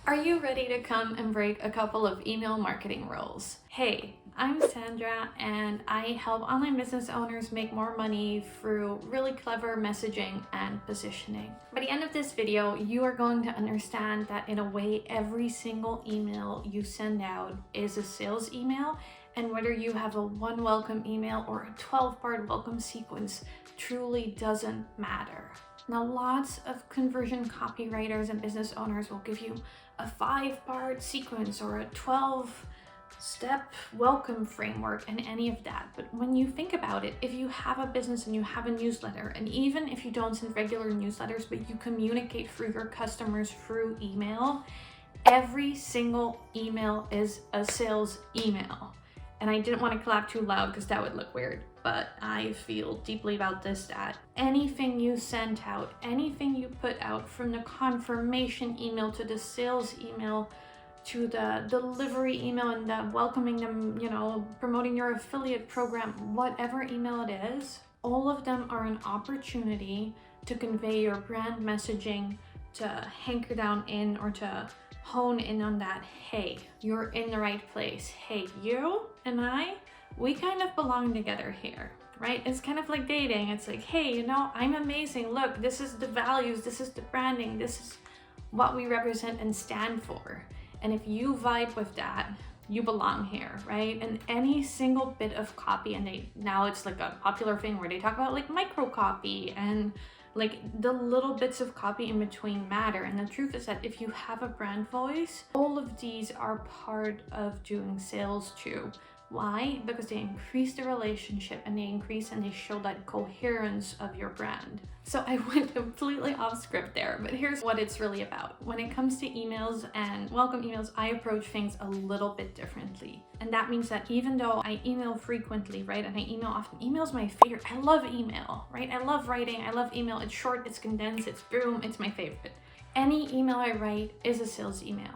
Are you ready to come and break a couple of email marketing rules? Hey, I'm Sandra and I help online business owners make more money through really clever messaging and positioning. By the end of this video, you are going to understand that in a way, every single email you send out is a sales email, and whether you have a one welcome email or a 12-part welcome sequence truly doesn't matter. Now, lots of conversion copywriters and business owners will give you a 5-part sequence or a 12-step welcome framework and any of that. But when you think about it, if you have a business and you have a newsletter, and even if you don't send regular newsletters, but you communicate through your customers through email, every single email is a sales email. And I didn't want to clap too loud because that would look weird, but I feel deeply about this, that anything you send out, anything you put out, from the confirmation email to the sales email to the delivery email and the welcoming them, promoting your affiliate program, whatever email it is, all of them are an opportunity to convey your brand messaging, to hanker down in or to hone in on that. Hey, you're in the right place. Hey, you and I, we kind of belong together here, right? It's kind of like dating. It's like, hey, I'm amazing. Look, this is the values, this is the branding, this is what we represent and stand for. And if you vibe with that, you belong here, right? And any single bit of copy, and now it's like a popular thing where they talk about like micro copy and like the little bits of copy in between matter. And the truth is that if you have a brand voice, all of these are part of doing sales too. Why? Because they increase the relationship and they increase and they show that coherence of your brand. So I went completely off script there, but here's what it's really about. When it comes to emails and welcome emails, I approach things a little bit differently. And that means that even though I email frequently, right, and I email often, email is my favorite. I love email, right? I love writing, I love email. It's short, it's condensed, it's boom, it's my favorite. Any email I write is a sales email.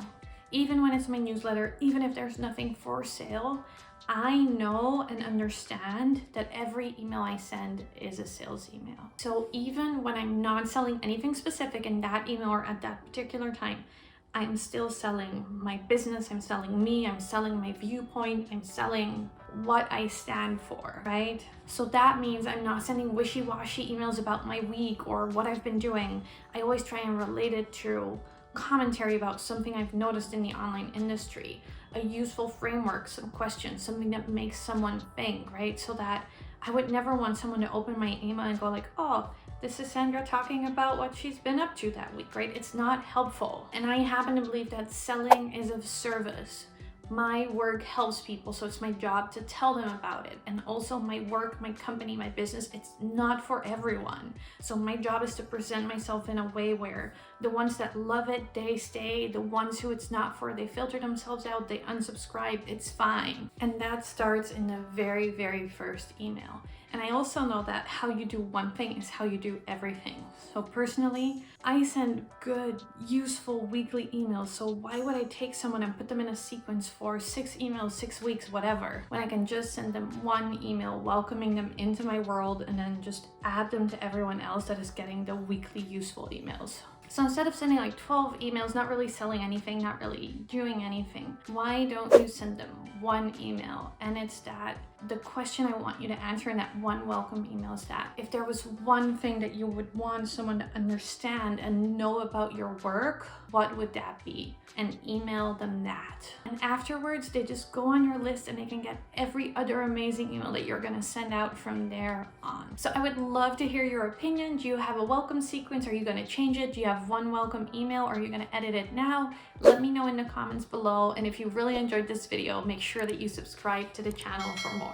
Even when it's my newsletter, even if there's nothing for sale, I know and understand that every email I send is a sales email. So even when I'm not selling anything specific in that email or at that particular time, I'm still selling my business, I'm selling me, I'm selling my viewpoint, I'm selling what I stand for, right? So that means I'm not sending wishy-washy emails about my week or what I've been doing. I always try and relate it to commentary about something I've noticed in the online industry, a useful framework, some questions, something that makes someone think, right? So that I would never want someone to open my email and go like, oh, this is Sandra talking about what she's been up to that week, right? It's not helpful. And I happen to believe that selling is of service. My work helps people, so it's my job to tell them about it. And also my work, my company, my business, it's not for everyone. So my job is to present myself in a way where the ones that love it, they stay. The ones who it's not for, they filter themselves out, they unsubscribe, it's fine. And that starts in the very, very first email. And I also know that how you do one thing is how you do everything. So personally, I send good, useful weekly emails. So why would I take someone and put them in a sequence for 6 emails, 6 weeks, whatever, when I can just send them one email welcoming them into my world and then just add them to everyone else that is getting the weekly useful emails. So instead of sending like 12 emails, not really selling anything, not really doing anything, why don't you send them one email? And it's that the question I want you to answer in that one welcome email is that if there was one thing that you would want someone to understand and know about your work, what would that be? And email them that. And afterwards, they just go on your list and they can get every other amazing email that you're gonna send out from there on. So I would love to hear your opinion. Do you have a welcome sequence? Are you gonna change it? Do you have one welcome email? Or are you gonna edit it now? Let me know in the comments below. And if you really enjoyed this video, make sure that you subscribe to the channel for more.